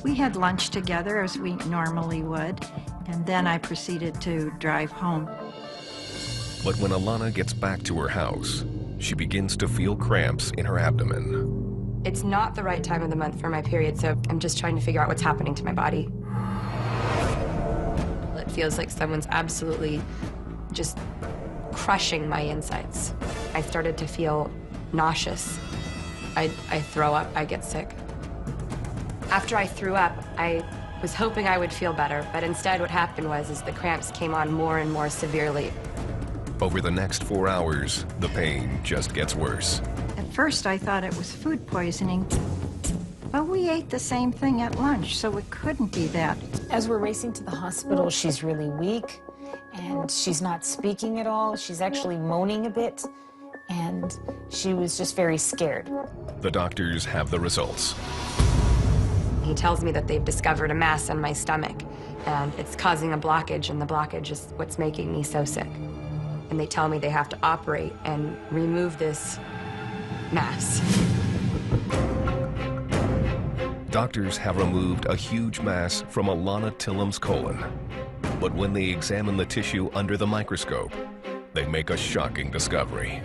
We had lunch together as we normally would, and then I proceeded to drive home. But when Alana gets back to her house, she begins to feel cramps in her abdomen. It's not the right time of the month for my period, so I'm just trying to figure out what's happening to my body. It feels like someone's absolutely just crushing my insides. I started to feel nauseous. I throw up, I get sick. After I threw up, I was hoping I would feel better, but instead what happened was the cramps came on more and more severely. Over the next 4 hours, the pain just gets worse. At first, I thought it was food poisoning, but we ate the same thing at lunch, so it couldn't be that. As we're racing to the hospital, she's really weak, and she's not speaking at all. She's actually moaning a bit, and she was just very scared. The doctors have the results. He tells me that they've discovered a mass in my stomach, and it's causing a blockage, and the blockage is what's making me so sick. And they tell me they have to operate and remove this mass. Doctors have removed a huge mass from Alana Tillam's colon. But when they examine the tissue under the microscope, they make a shocking discovery.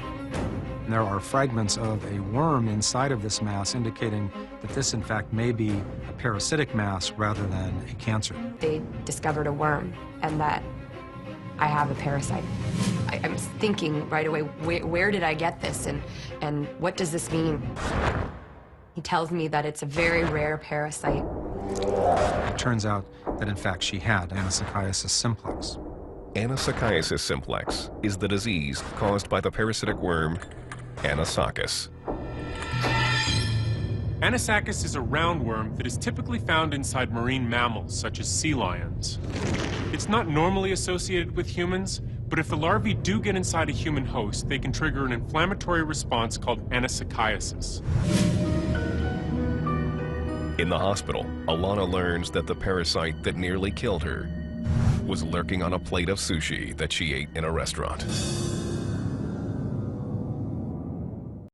There are fragments of a worm inside of this mass indicating that this, in fact, may be a parasitic mass rather than a cancer. They discovered a worm and that I have a parasite. I'm thinking right away, where did I get this and what does this mean? He tells me that it's a very rare parasite. It turns out that, in fact, she had Anisakiasis simplex. Anisakiasis simplex is the disease caused by the parasitic worm Anisakis. Anisakis is a roundworm that is typically found inside marine mammals, such as sea lions. It's not normally associated with humans, but if the larvae do get inside a human host, they can trigger an inflammatory response called anisakiasis. In the hospital, Alana learns that the parasite that nearly killed her was lurking on a plate of sushi that she ate in a restaurant.